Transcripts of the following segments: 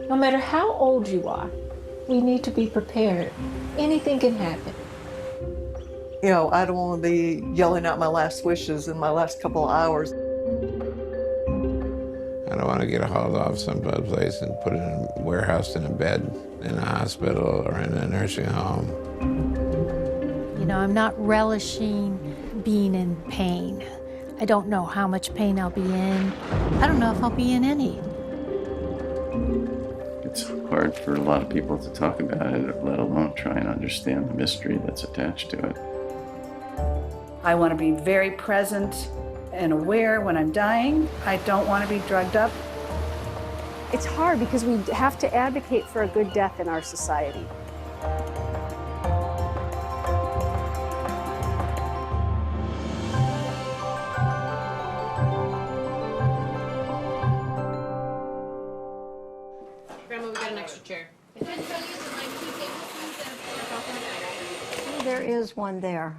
No matter how old you are, we need to be prepared. Anything can happen. You know, I don't want to be yelling out my last wishes in my last couple of hours. I don't want to get hauled off some place and put in a warehouse in a bed in a hospital or in a nursing home. You know, I'm not relishing being in pain. I don't know how much pain I'll be in. I don't know if I'll be in any. It's hard for a lot of people to talk about it, let alone try and understand the mystery that's attached to it. I want to be very present and aware when I'm dying. I don't want to be drugged up. It's hard because we have to advocate for a good death in our society. Grandma, we got an extra chair. There is one there,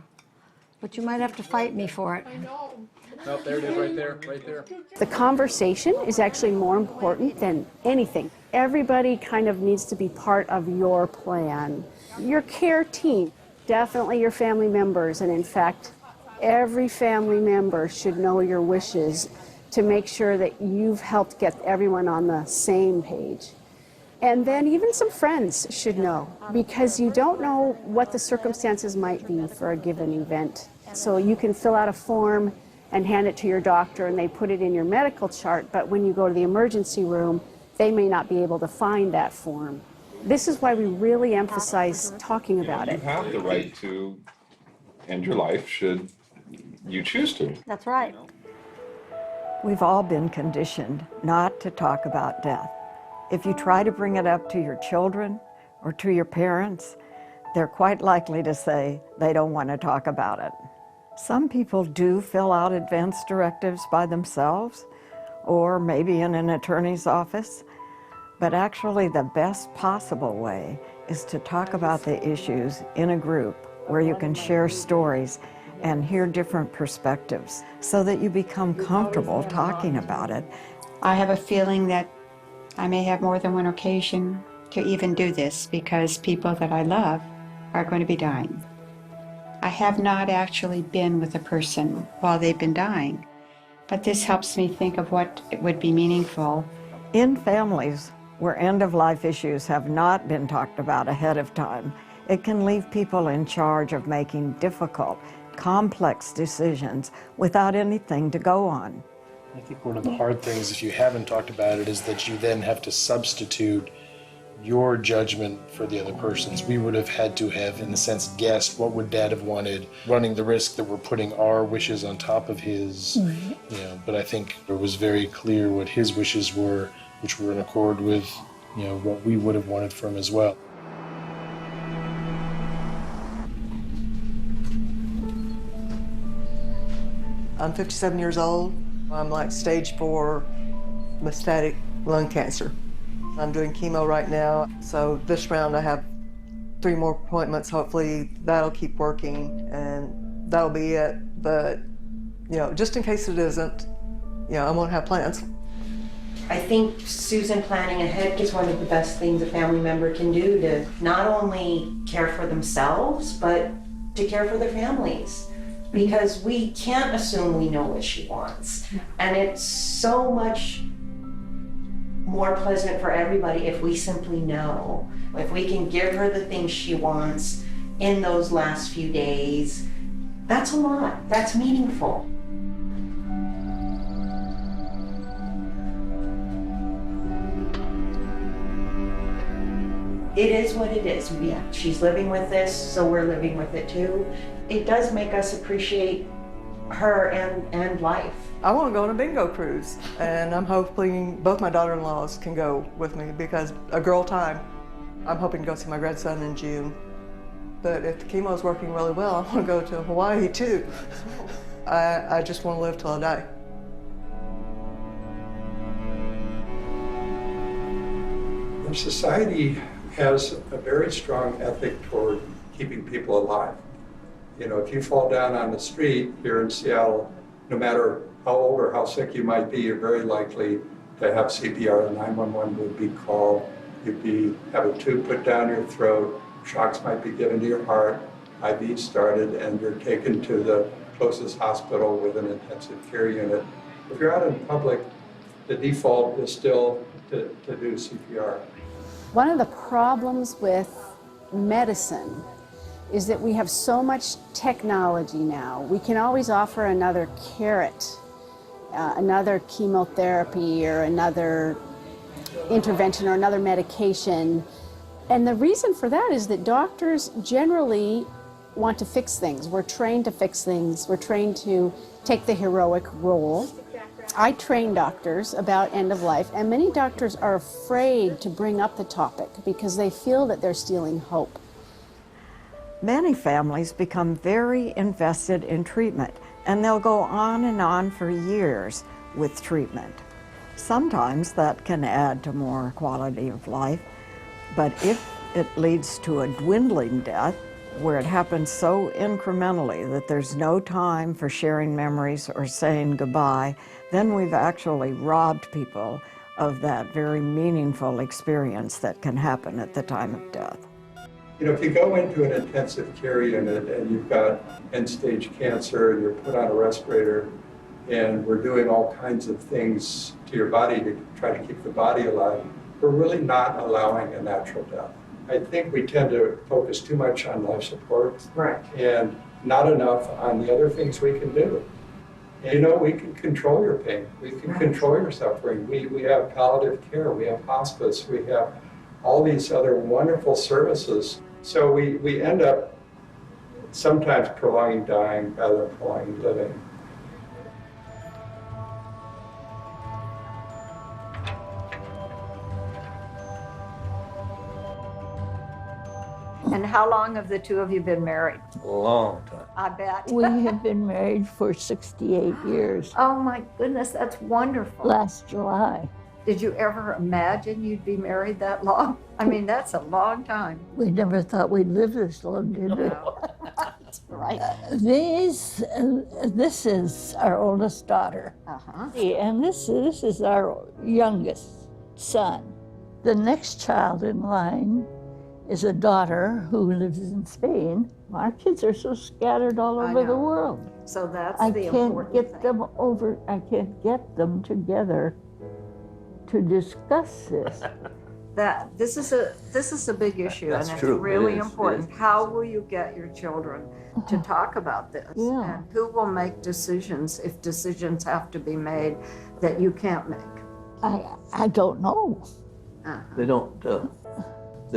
but you might have to fight me for it. I know. Oh, there it is, right there, right there. The conversation is actually more important than anything. Everybody kind of needs to be part of your plan. Your care team, definitely your family members, and in fact, every family member should know your wishes to make sure that you've helped get everyone on the same page. And then even some friends should know, because you don't know what the circumstances might be for a given event. So you can fill out a form and hand it to your doctor and they put it in your medical chart, but when you go to the emergency room, they may not be able to find that form. This is why we really emphasize talking about it. You have the right to end your life should you choose to. That's right. We've all been conditioned not to talk about death. If you try to bring it up to your children or to your parents, they're quite likely to say they don't want to talk about it. Some people do fill out advance directives by themselves, or maybe in an attorney's office, but actually the best possible way is to talk about the issues in a group where you can share stories and hear different perspectives so that you become comfortable talking about it. I have a feeling that I may have more than one occasion to even do this because people that I love are going to be dying. I have not actually been with a person while they've been dying, but this helps me think of what would be meaningful. In families where end-of-life issues have not been talked about ahead of time, it can leave people in charge of making difficult, complex decisions without anything to go on. I think one of the hard things, if you haven't talked about it, is that you then have to substitute your judgment for the other person's. We would have had to have, in a sense, guessed what would Dad have wanted, running the risk that we're putting our wishes on top of his. You know, but I think it was very clear what his wishes were, which were in accord with, you know, what we would have wanted for him as well. I'm 57 years old. I'm like stage 4 metastatic lung cancer. I'm doing chemo right now, so this round I have 3 more appointments. Hopefully that'll keep working and that'll be it. But, you know, just in case it isn't, you know, I'm gonna have plans. I think Susan planning ahead is one of the best things a family member can do to not only care for themselves, but to care for their families. Because we can't assume we know what she wants. And it's so much more pleasant for everybody if we simply know. If we can give her the things she wants in those last few days, that's a lot, that's meaningful. It is what it is. She's living with this, so we're living with it too. It does make us appreciate her and life. I want to go on a bingo cruise, and I'm hoping both my daughter-in-laws can go with me because a girl time. I'm hoping to go see my grandson in June. But if the chemo is working really well, I want to go to Hawaii too. I just want to live till I die. Our society has a very strong ethic toward keeping people alive. You know, if you fall down on the street here in Seattle, no matter how old or how sick you might be, you're very likely to have CPR. 911 would be called. You'd have a tube put down your throat. Shocks might be given to your heart. IV started, and you're taken to the closest hospital with an intensive care unit. If you're out in public, the default is still to do CPR. One of the problems with medicine is that we have so much technology now. We can always offer another carrot, another chemotherapy or another intervention or another medication. And the reason for that is that doctors generally want to fix things. We're trained to fix things. We're trained to take the heroic role. I train doctors about end of life, and many doctors are afraid to bring up the topic because they feel that they're stealing hope. Many families become very invested in treatment, and they'll go on and on for years with treatment. Sometimes that can add to more quality of life, but if it leads to a dwindling death, where it happens so incrementally that there's no time for sharing memories or saying goodbye, then we've actually robbed people of that very meaningful experience that can happen at the time of death. You know, if you go into an intensive care unit and you've got end-stage cancer, you're put on a respirator, and we're doing all kinds of things to your body to try to keep the body alive, we're really not allowing a natural death. I think we tend to focus too much on life support, Right. and not enough on the other things we can do. And, you know, we can control your pain. We can control your suffering. We have palliative care. We have hospice. We have all these other wonderful services. So we end up sometimes prolonging dying rather than prolonging living. And how long have the two of you been married? A long time. I bet. We have been married for 68 years. Oh my goodness, that's wonderful. Last July. Did you ever imagine you'd be married that long? I mean, that's a long time. We never thought we'd live this long, did we? That's right. This is our oldest daughter. Uh-huh. And this is our youngest son. The next child in line is a daughter who lives in Spain. Our kids are so scattered all over the world. So that's I the can't important get thing. them over. I can't get them together to discuss this. This is a big issue, That's and it's true. really It is. important. It is. How will you get your children to talk about this? Yeah. And who will make decisions if decisions have to be made that you can't make? I don't know. They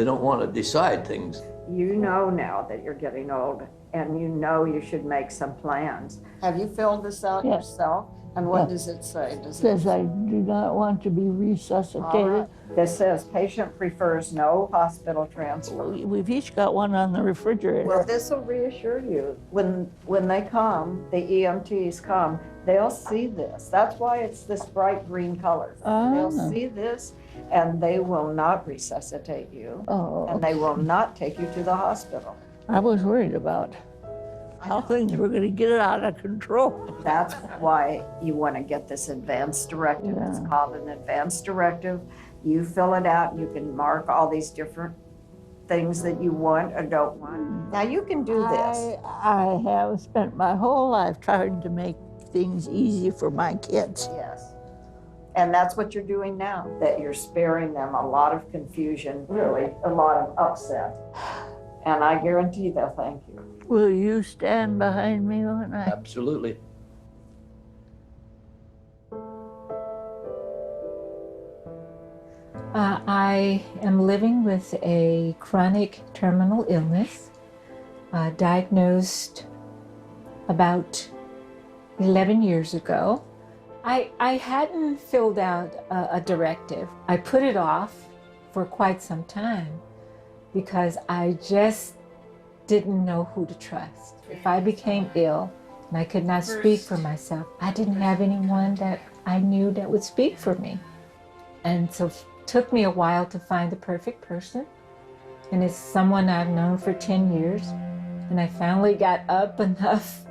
don't want to decide things. You know now that you're getting old, and you know you should make some plans. Have you filled this out Yes. yourself? And what Yeah. does it say? It says I do not want to be resuscitated. All right. This says patient prefers no hospital transfer. We've each got one on the refrigerator. Well, this will reassure you. When they come, the EMTs come, they'll see this. That's why it's this bright green color. They'll see this, and they will not resuscitate you, and they will not take you to the hospital. I was worried about how things were going to get out of control. That's why you want to get this advance directive. It's called an advance directive. You fill it out, you can mark all these different things that you want or don't want. Now you can do this. I have spent my whole life trying to make things easy for my kids. Yes. And that's what you're doing now, that you're sparing them a lot of confusion, really a lot of upset. And I guarantee they'll thank you. Will you stand behind me when I... Absolutely. I am living with a chronic terminal illness, diagnosed about 11 years ago. I hadn't filled out a directive. I put it off for quite some time because I just didn't know who to trust. If I became ill and I could not speak for myself, I didn't have anyone that I knew that would speak for me. And so it took me a while to find the perfect person. And it's someone I've known for 10 years. And I finally got up enough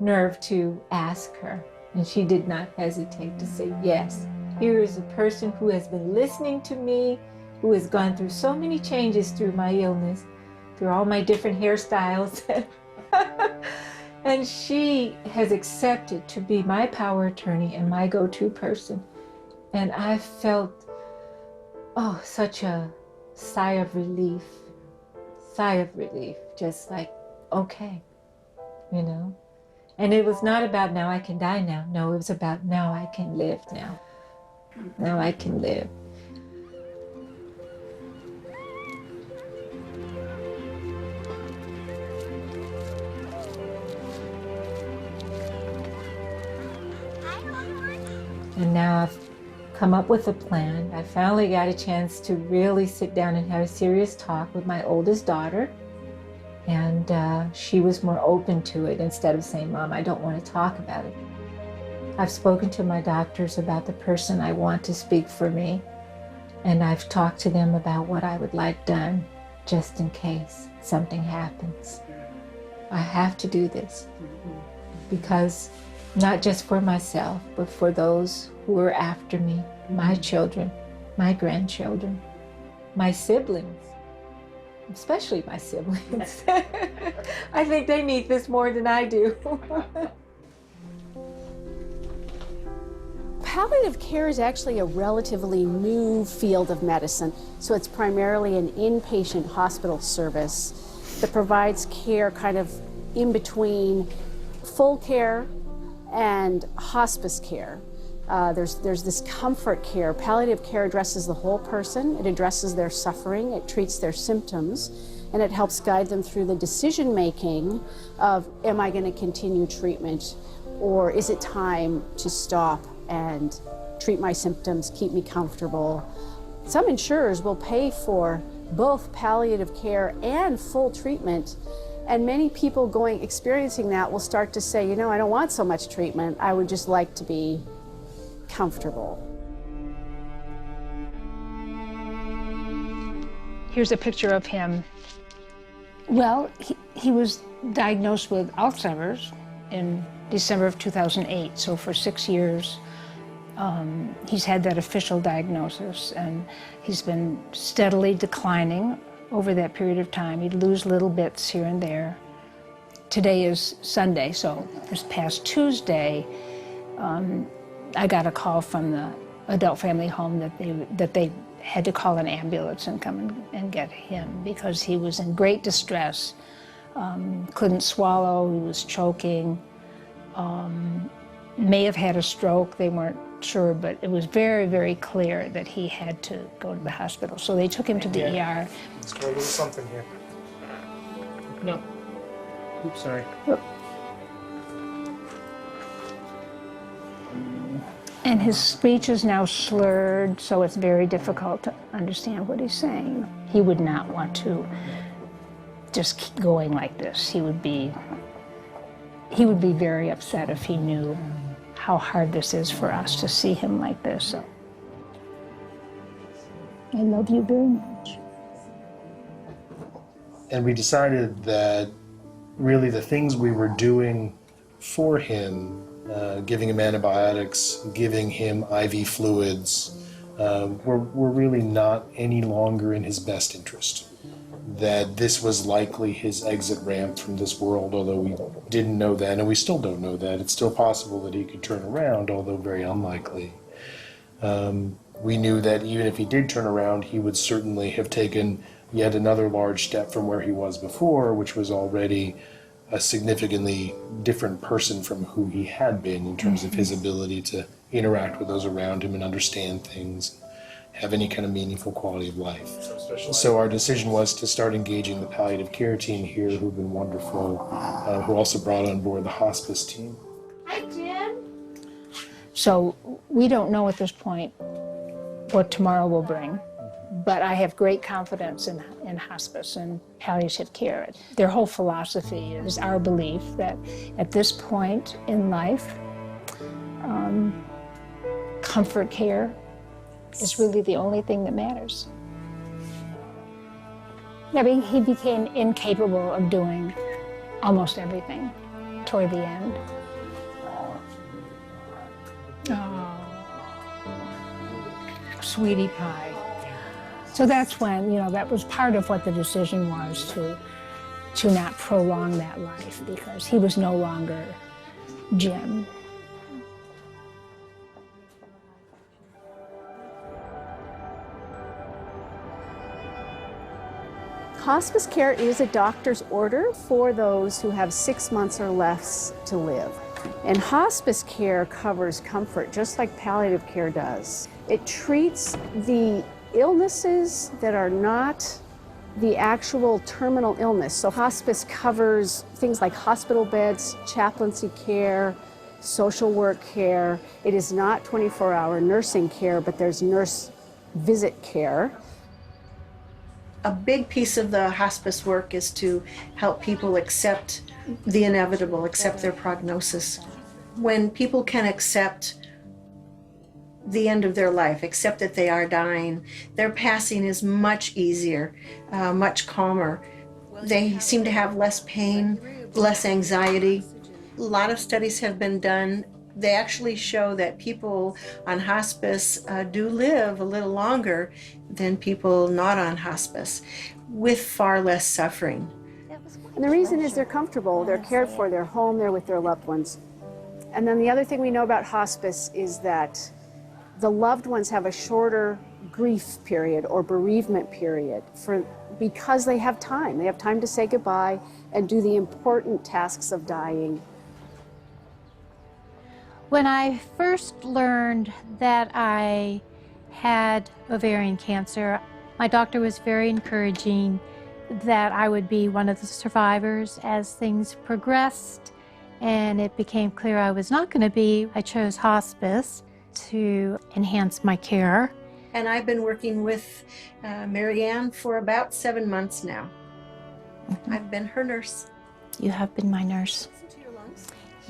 nerve to ask her. And she did not hesitate to say, yes, here is a person who has been listening to me, who has gone through so many changes through my illness, through all my different hairstyles. And she has accepted to be my power attorney and my go-to person. And I felt, oh, such a sigh of relief, just like, okay, you know. And it was not about now I can die now. No, it was about now I can live now. Now I can live. And now I've come up with a plan. I finally got a chance to really sit down and have a serious talk with my oldest daughter. And she was more open to it instead of saying, Mom, I don't want to talk about it. I've spoken to my doctors about the person I want to speak for me. And I've talked to them about what I would like done just in case something happens. I have to do this because not just for myself, but for those who are after me, my children, my grandchildren, my siblings. Especially my siblings. I think they need this more than I do. Palliative care is actually a relatively new field of medicine, so it's primarily an inpatient hospital service that provides care kind of in between full care and hospice care. There's this comfort care. Palliative care addresses the whole person. It addresses their suffering, it treats their symptoms, and it helps guide them through the decision making of, am I going to continue treatment, or is it time to stop and treat my symptoms, keep me comfortable? Some insurers will pay for both palliative care and full treatment, and many people experiencing that will start to say, you know, I don't want so much treatment, I would just like to be comfortable. Here's a picture of him. Well, he was diagnosed with Alzheimer's in December of 2008, so for 6 years he's had that official diagnosis, and he's been steadily declining over that period of time. He'd lose little bits here and there. Today is Sunday, so this past Tuesday, I got a call from the adult family home that they had to call an ambulance and come and get him because he was in great distress, couldn't swallow, he was choking, may have had a stroke, they weren't sure, but it was very, very clear that he had to go to the hospital. So they took him to the ER. Let's try a little something here. No. Oops, sorry. And his speech is now slurred, so it's very difficult to understand what he's saying. He would not want to just keep going like this. He would be very upset if he knew how hard this is for us to see him like this. So I love you very much. And we decided that really the things we were doing for him, giving him antibiotics, giving him IV fluids, were really not any longer in his best interest. That this was likely his exit ramp from this world, although we didn't know that, and we still don't know that. It's still possible that he could turn around, although very unlikely. We knew that even if he did turn around, he would certainly have taken yet another large step from where he was before, which was already a significantly different person from who he had been in terms of his ability to interact with those around him and understand things, have any kind of meaningful quality of life. So our decision was to start engaging the palliative care team here, who've been wonderful, who also brought on board the hospice team. Hi, Jim. So we don't know at this point what tomorrow will bring, but I have great confidence in hospice and palliative care. Their whole philosophy is our belief that at this point in life, comfort care is really the only thing that matters. I mean, he became incapable of doing almost everything toward the end. Oh, sweetie pie. So that's when, you know, that was part of what the decision was to not prolong that life because he was no longer Jim. Hospice care is a doctor's order for those who have 6 months or less to live. And hospice care covers comfort, just like palliative care does. It treats the illnesses that are not the actual terminal illness. So hospice covers things like hospital beds, chaplaincy care, social work care. It is not 24-hour nursing care, but there's nurse visit care. A big piece of the hospice work is to help people accept the inevitable, accept their prognosis. When people can accept the end of their life, accept that they are dying, their passing is much easier, much calmer. They seem to have less pain, less anxiety. A lot of studies have been done. They actually show that people on hospice do live a little longer than people not on hospice, with far less suffering. And the reason is they're comfortable, they're cared for, they're home, they're with their loved ones. And then the other thing we know about hospice is that the loved ones have a shorter grief period or bereavement period because they have time. They have time to say goodbye and do the important tasks of dying. When I first learned that I had ovarian cancer, my doctor was very encouraging that I would be one of the survivors as things progressed and it became clear I was not going to be. I chose hospice to enhance my care. And I've been working with Marianne for about 7 months now. I've been her nurse. You have been my nurse.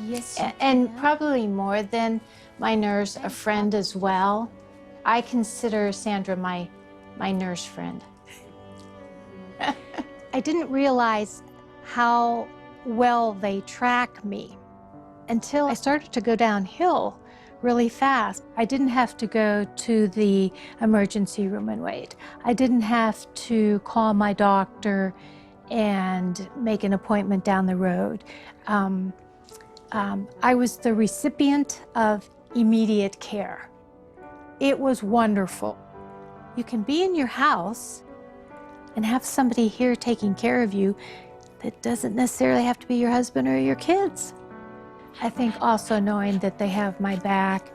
Yes. And probably more than my nurse, a friend as well. I consider Sandra my nurse friend. I didn't realize how well they track me until I started to go downhill really fast. I didn't have to go to the emergency room and wait. I didn't have to call my doctor and make an appointment down the road. I was the recipient of immediate care. It was wonderful. You can be in your house and have somebody here taking care of you that doesn't necessarily have to be your husband or your kids. I think also knowing that they have my back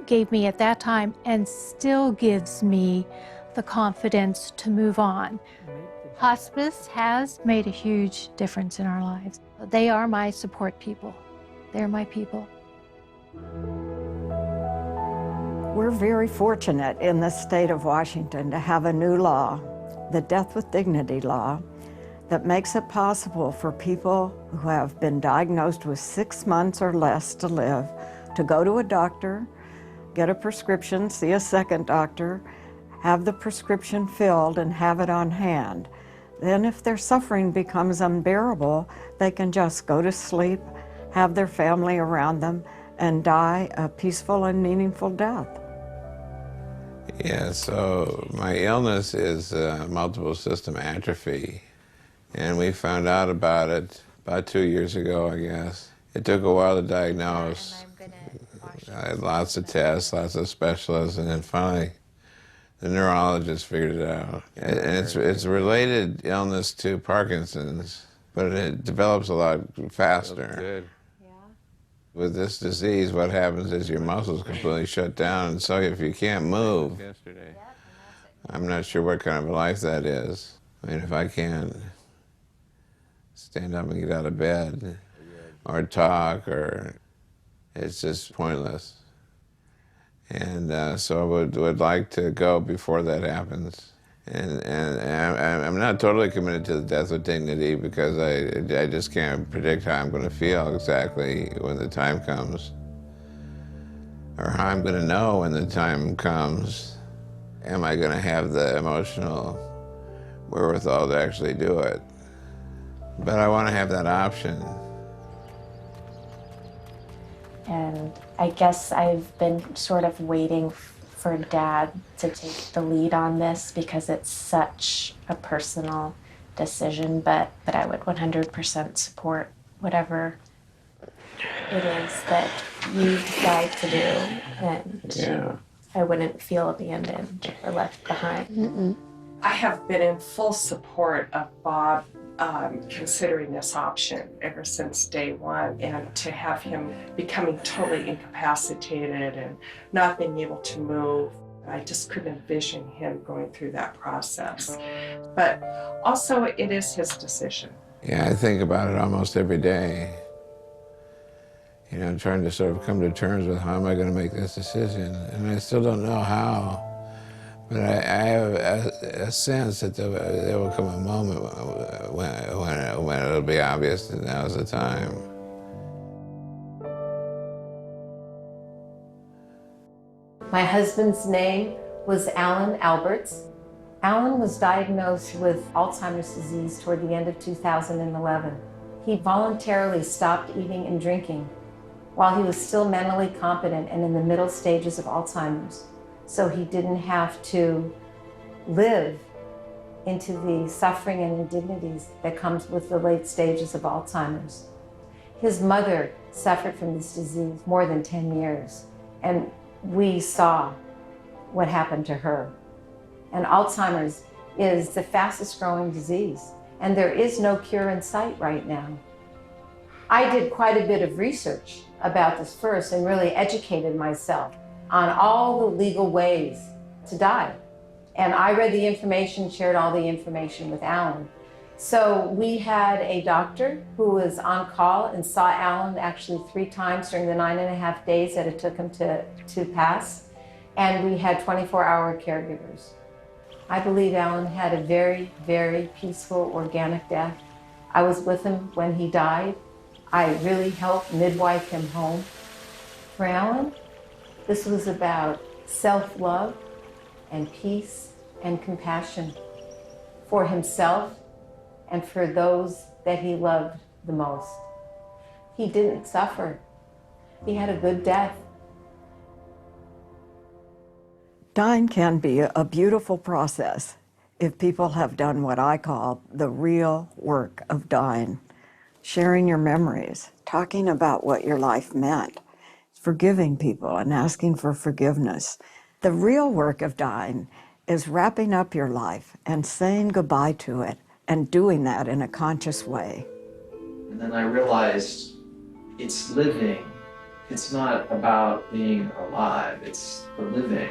gave me at that time and still gives me the confidence to move on. Hospice has made a huge difference in our lives. They are my support people. They're my people. We're very fortunate in the state of Washington to have a new law, the Death with Dignity law, that makes it possible for people who have been diagnosed with 6 months or less to live to go to a doctor, get a prescription, see a second doctor, have the prescription filled and have it on hand. Then if their suffering becomes unbearable, they can just go to sleep, have their family around them, and die a peaceful and meaningful death. Yeah, so my illness is multiple system atrophy. And we found out about it about 2 years ago, I guess. It took a while to diagnose. I had lots of tests, lots of specialists, and then finally the neurologist figured it out. And it's a related illness to Parkinson's, but it develops a lot faster. With this disease, what happens is your muscles completely shut down, and so if you can't move, I'm not sure what kind of a life that is. I mean, if I can't stand up and get out of bed, or talk, or it's just pointless. And so I would like to go before that happens. And I'm not totally committed to the death with dignity because I just can't predict how I'm going to feel exactly when the time comes, or how I'm going to know when the time comes. Am I going to have the emotional wherewithal to actually do it? But I want to have that option. And I guess I've been sort of waiting for Dad to take the lead on this because it's such a personal decision, but I would 100% support whatever it is that you decide to do, and I wouldn't feel abandoned or left behind. I have been in full support of Bob considering this option ever since day one, and to have him becoming totally incapacitated and not being able to move, I just couldn't envision him going through that process. But also, it is his decision. Yeah, I think about it almost every day. You know, trying to sort of come to terms with how am I going to make this decision, and I still don't know how. But I have a sense that there will come a moment when it'll be obvious that now's the time. My husband's name was Alan Alberts. Alan was diagnosed with Alzheimer's disease toward the end of 2011. He voluntarily stopped eating and drinking while he was still mentally competent and in the middle stages of Alzheimer's, so he didn't have to live into the suffering and indignities that comes with the late stages of Alzheimer's. His mother suffered from this disease more than 10 years, and we saw what happened to her. And Alzheimer's is the fastest growing disease, and there is no cure in sight right now. I did quite a bit of research about this first and really educated myself on all the legal ways to die. And I read the information, shared all the information with Alan. So we had a doctor who was on call and saw Alan actually 3 times during the 9.5 days that it took him to pass. And we had 24-hour caregivers. I believe Alan had a very, very peaceful, organic death. I was with him when he died. I really helped midwife him home. For Alan, this was about self-love and peace and compassion for himself and for those that he loved the most. He didn't suffer. He had a good death. Dying can be a beautiful process if people have done what I call the real work of dying. Sharing your memories, talking about what your life meant, forgiving people and asking for forgiveness. The real work of dying is wrapping up your life and saying goodbye to it and doing that in a conscious way. And then I realized it's living. It's not about being alive, it's the living.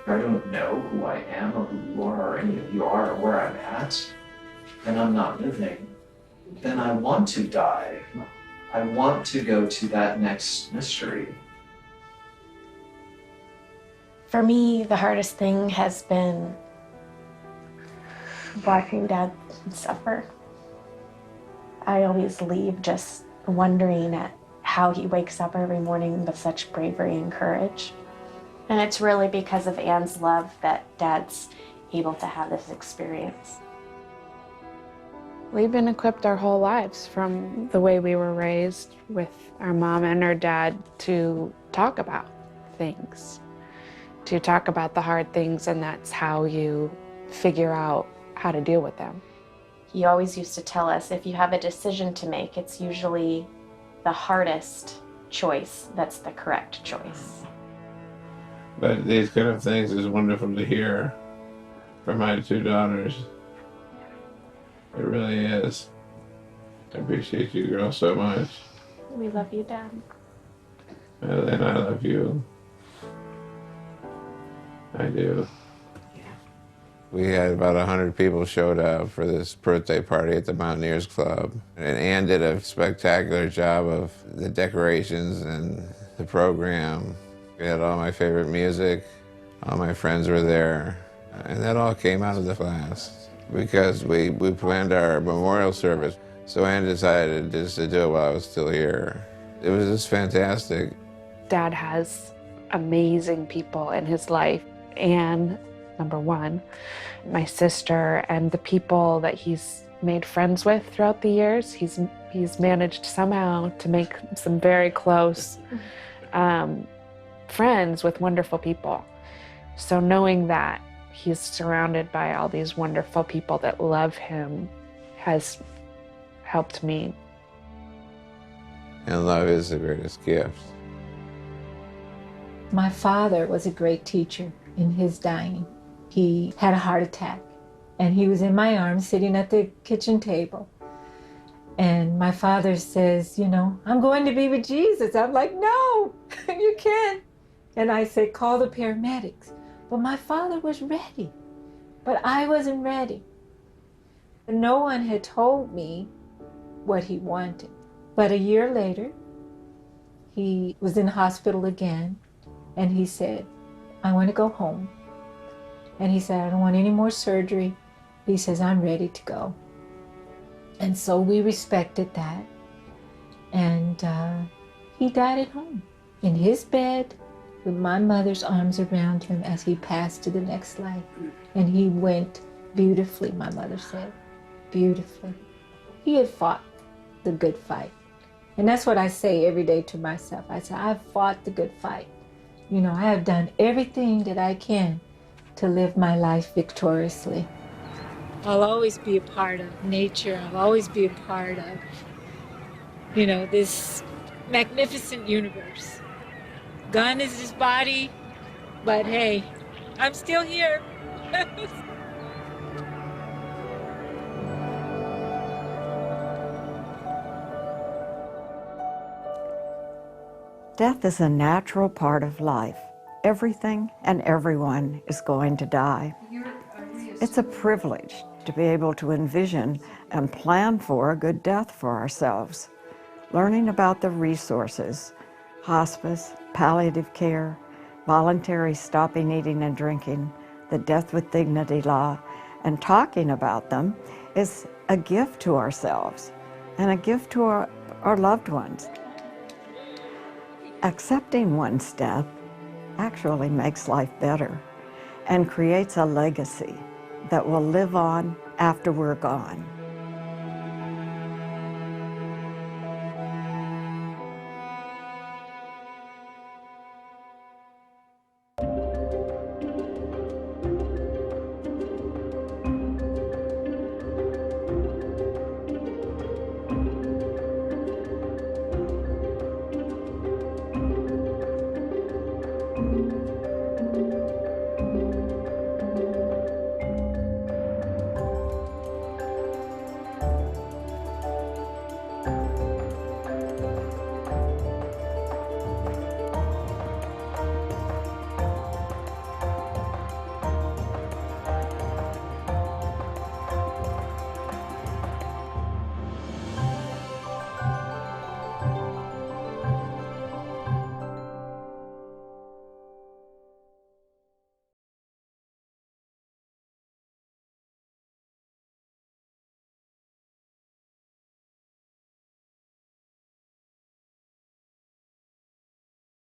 I don't know who I am or who you are or any of you are or where I'm at, and I'm not living. Then I want to die. I want to go to that next mystery. For me, the hardest thing has been watching Dad suffer. I always leave just wondering at how he wakes up every morning with such bravery and courage. And it's really because of Anne's love that Dad's able to have this experience. We've been equipped our whole lives from the way we were raised with our mom and our dad to talk about things, to talk about the hard things, and that's how you figure out how to deal with them. He always used to tell us, if you have a decision to make, it's usually the hardest choice that's the correct choice. But these kind of things is wonderful to hear from my 2 daughters. It really is. I appreciate you girls so much. We love you, Dad. And I love you. I do. Yeah. We had about 100 people showed up for this birthday party at the Mountaineers Club. And Ann did a spectacular job of the decorations and the program. We had all my favorite music. All my friends were there. And that all came out of the class because we planned our memorial service. So Ann decided just to do it while I was still here. It was just fantastic. Dad has amazing people in his life. Anne, number one, my sister, and the people that he's made friends with throughout the years. He's He's managed somehow to make some very close friends with wonderful people. So knowing that he's surrounded by all these wonderful people that love him has helped me. And love is the greatest gift. My father was a great teacher in his dying. He had a heart attack, and he was in my arms sitting at the kitchen table. And my father says, you know, I'm going to be with Jesus. I'm like, no, you can't. And I said, call the paramedics. But my father was ready, but I wasn't ready. No one had told me what he wanted. But a year later, he was in the hospital again, and he said, I want to go home. And he said, I don't want any more surgery. He says, I'm ready to go. And so we respected that. And he died at home, in his bed, with my mother's arms around him as he passed to the next life. And he went beautifully, my mother said, beautifully. He had fought the good fight. And that's what I say every day to myself. I say, I've fought the good fight. You know, I have done everything that I can to live my life victoriously. I'll always be a part of nature. I'll always be a part of, you know, this magnificent universe. Gone is his body, but hey, I'm still here. Death is a natural part of life. Everything and everyone is going to die. It's a privilege to be able to envision and plan for a good death for ourselves. Learning about the resources, hospice, palliative care, voluntary stopping eating and drinking, the Death with Dignity law, and talking about them is a gift to ourselves and a gift to our loved ones. Accepting one's death actually makes life better and creates a legacy that will live on after we're gone.